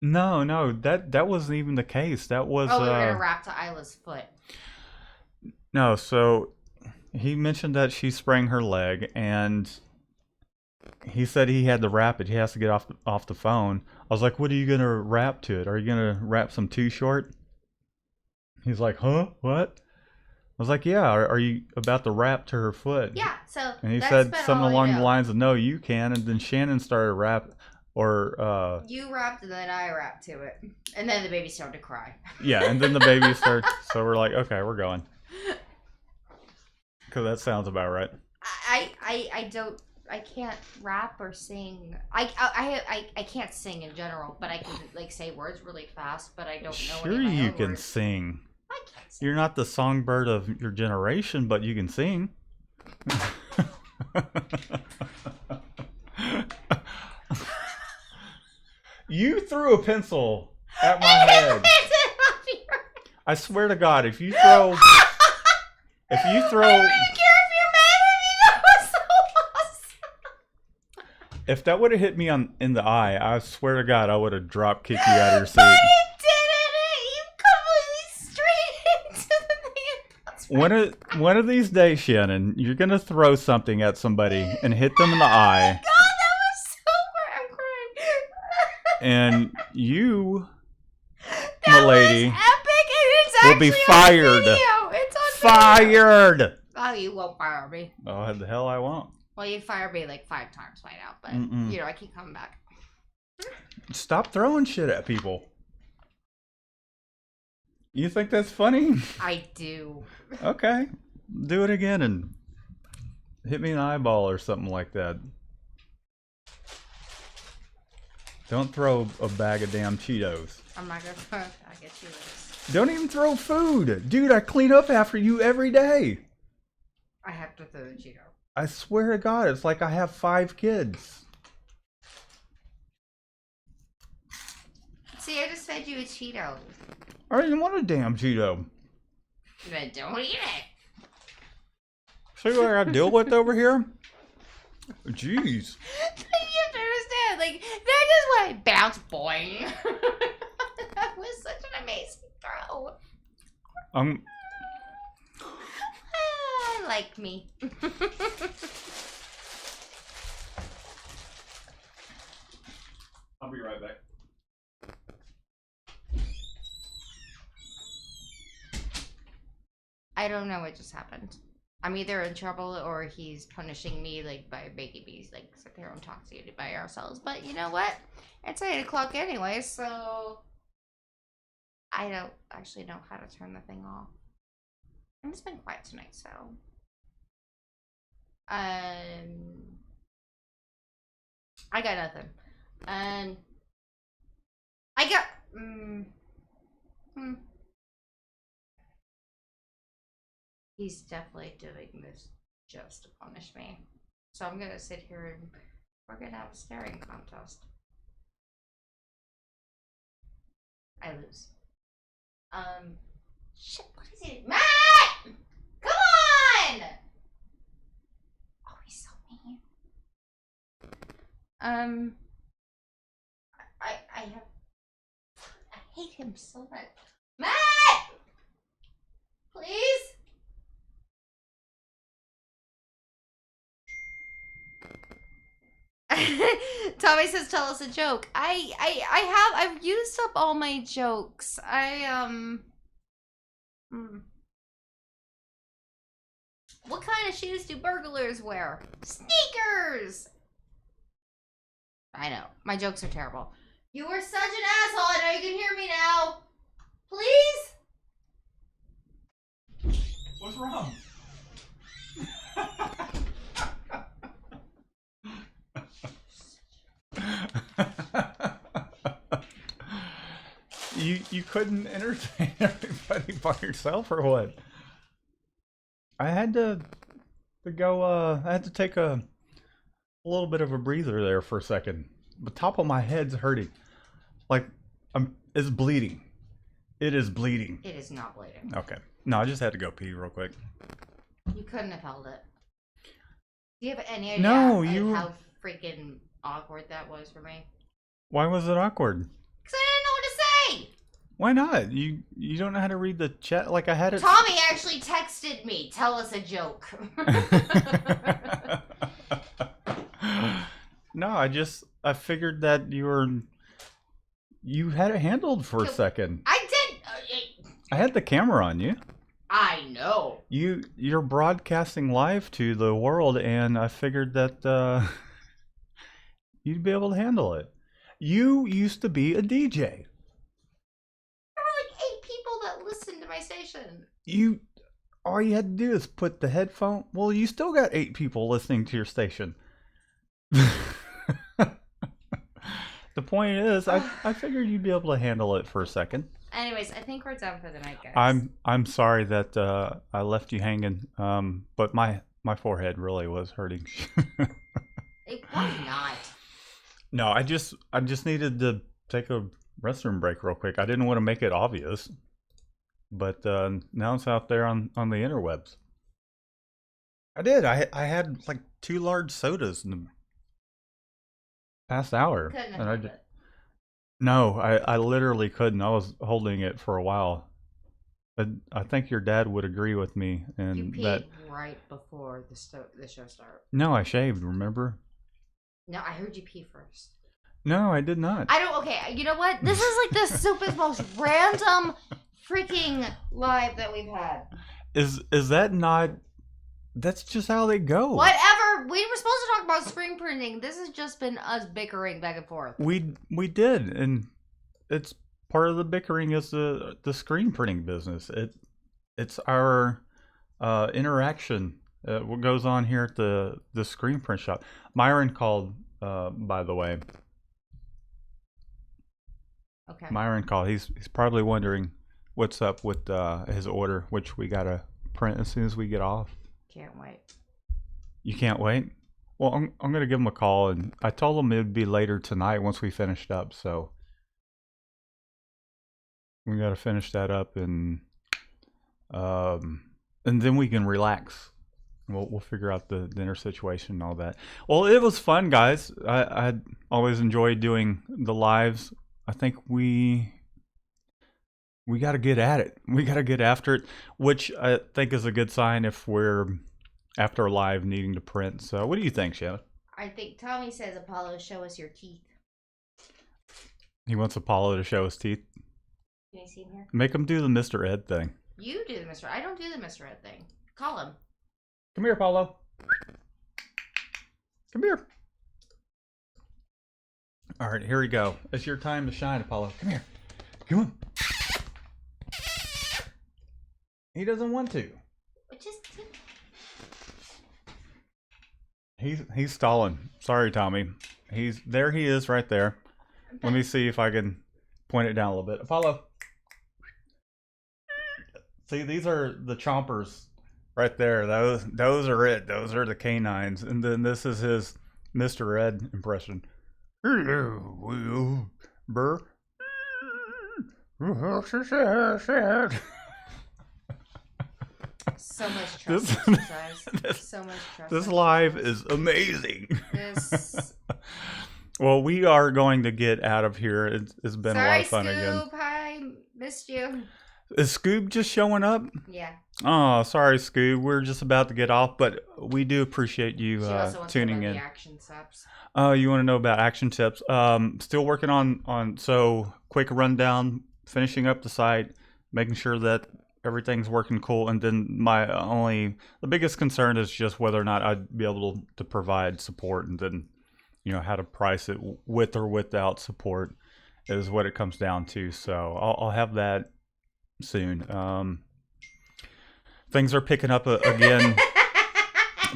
No, that wasn't even the case. That was we were going to rap to Isla's foot. No, so he mentioned that she sprained her leg, and he said he had to rap it. He has to get off the phone. I was like, "What are you gonna rap to it? Are you gonna rap some Too Short?" He's like, "Huh? What?" I was like, "Yeah. Are you about to rap to her foot?" Yeah. So. And he said something along the lines of, "No, you can." And then Shannon started rap, or you rapped and then I rapped to it, and then the baby started to cry. Yeah, and then the baby started. So we're like, "Okay, we're going," because that sounds about right. I can't rap or sing. I can't sing in general, but I can like say words really fast. But I don't know. Sure, any of my you own can words. sing. I can't sing. You're not the songbird of your generation, but you can sing. You threw a pencil at my head. I swear to God, if you throw. I don't even care if you're mad at me. That was so awesome. If that would have hit me in the eye, I swear to God, I would have drop kicked you out of your seat. But it didn't. You completely straight into the thing. One of these days, Shannon, you're gonna throw something at somebody and hit them in the eye. God, that was so weird. I'm crying. And you, my lady, was epic, and it's will be fired. It's on Fired. video. Oh, you won't fire me. Oh, the hell I won't. Well, you fired me like 5 times by now, but you know I keep coming back. Stop throwing shit at people. You think that's funny? I do. Okay, do it again and hit me in the eyeball or something like that. Don't throw a bag of damn Cheetos. I'm not gonna throw. I get you this. Don't even throw food. Dude, I clean up after you every day. I have to throw the Cheeto. I swear to God, it's like I have 5 kids. See, I just fed you a Cheeto. I don't even want a damn Cheeto. Then don't eat it. See what I gotta deal with over here? Jeez. You have to understand, like, that just went bounce boing. That was such an amazing throw. Like me. I'll be right back. I don't know what just happened. I'm either in trouble or he's punishing me like by making me like sit there and talk to you by ourselves. But you know what? It's 8 o'clock anyway, so I don't actually know how to turn the thing off. And it's been quiet tonight, so I got nothing. And I got He's definitely doing this just to punish me. So I'm gonna sit here and we're gonna have a staring contest. I lose. Shit, what is it? Matt! Come on! Oh, he's so mean. I hate him so much. Matt! Please? Tommy says, "Tell us a joke." I've used up all my jokes. What kind of shoes do burglars wear? Sneakers! I know. My jokes are terrible. You were such an asshole. I know you can hear me now. Please? What's wrong? You couldn't entertain everybody by yourself or what? I had to go. I had to take a little bit of a breather there for a second. The top of my head's hurting, like it's bleeding. It is bleeding. It is not bleeding. Okay. No, I just had to go pee real quick. You couldn't have held it. Do you have any idea how freaking awkward that was for me? Why was it awkward? Because I didn't know what to say. Why not? You don't know how to read the chat like I had it. Tommy actually texted me. Tell us a joke. No, I figured that you had it handled for a second. I did. I had the camera on you. I know. You're broadcasting live to the world, and I figured that you'd be able to handle it. You used to be a DJ. There were like 8 people that listened to my station. All you had to do is put the headphone. Well, you still got 8 people listening to your station. The point is, I figured you'd be able to handle it for a second. Anyways, I think we're done for the night, guys. I'm sorry that I left you hanging, but my forehead really was hurting. It was not. No, I just needed to take a restroom break real quick. I didn't want to make it obvious, but now it's out there on the interwebs. I did. I had like 2 large sodas in the past hour. Couldn't have and held it. No, I literally couldn't. I was holding it for a while. I think your dad would agree with me. And You peed that right before the show started. No, I shaved, remember? No, I heard you pee first. No, I did not. Okay, you know what? This is like the stupidest, most random freaking live that we've had. Is that not... That's just how they go. Whatever. We were supposed to talk about screen printing. This has just been us bickering back and forth. We did, and it's part of the bickering is the screen printing business. It's our interaction. What goes on here at the screen print shop. Myron called, by the way. Okay. Myron called. He's probably wondering what's up with his order, which we gotta print as soon as we get off. Can't wait. You can't wait? Well, I'm going to give him a call, and I told him it would be later tonight once we finished up, so we got to finish that up, and then we can relax. We'll figure out the dinner situation and all that. Well, it was fun, guys. I always enjoyed doing the lives. I think we got to get at it. We got to get after it, which I think is a good sign if we're after a live needing to print. So what do you think, Shanna? I think Tommy says, Apollo, show us your teeth. He wants Apollo to show his teeth. Can you see him here? Make him do the Mr. Ed thing. You do the Mr. I don't do the Mr. Ed thing. Call him. Come here, Apollo. Come here. All right, here we go. It's your time to shine, Apollo. Come here. Come on. He doesn't want to. He's stalling. Sorry, Tommy. He is right there. Let me see if I can point it down a little bit. Apollo. See, these are the chompers right there. Those are it. Those are the canines. And then this is his Mr. Ed impression. Hello, Will. Burr. So much This, trust exercise. this, So much trust. this live exercise. is amazing. This. Well, we are going to get out of here. It's been a lot of fun Scoob. again. Hi, missed you. Is Scoob just showing up? Yeah. Oh, sorry, Scoob. We're just about to get off, but we do appreciate you She also wants tuning to know in. the action subs. Oh, you want to know about action tips? Still working on so quick rundown, finishing up the site, making sure that everything's working cool, and then the biggest concern is just whether or not I'd be able to provide support, and then how to price it with or without support is what it comes down to. So I'll have that soon. Things are picking up again.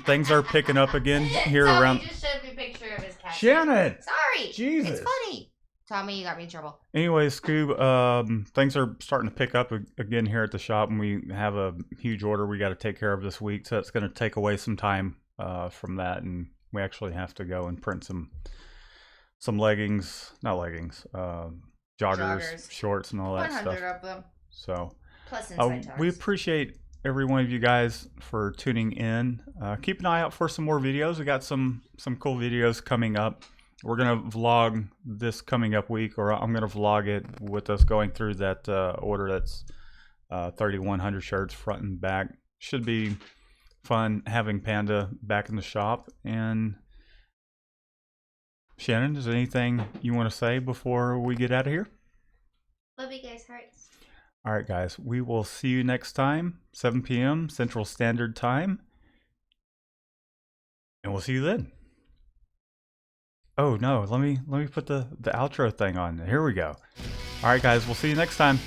Things are picking up again here Tommy around. just showed me a picture of his cat. Shannon! Sorry. Jesus. It's funny. Tommy, you got me in trouble. Anyway, Scoob, things are starting to pick up again here at the shop, and we have a huge order we got to take care of this week, so it's going to take away some time from that, and we actually have to go and print some joggers, shorts, and all that 100 stuff. of them. So Plus inside we tags. appreciate every one of you guys for tuning in. Keep an eye out for some more videos. We got some cool videos coming up. We're gonna vlog this coming up week, or I'm gonna vlog it with us going through that order. That's 3,100 shirts front and back. Should be fun having Panda back in the shop. And Shannon, is there anything you want to say before we get out of here? Love you guys, hearts. All right, guys. We will see you next time, 7 p.m. Central Standard Time, and we'll see you then. Oh no, let me put the outro thing on. Here we go. All right, guys. We'll see you next time.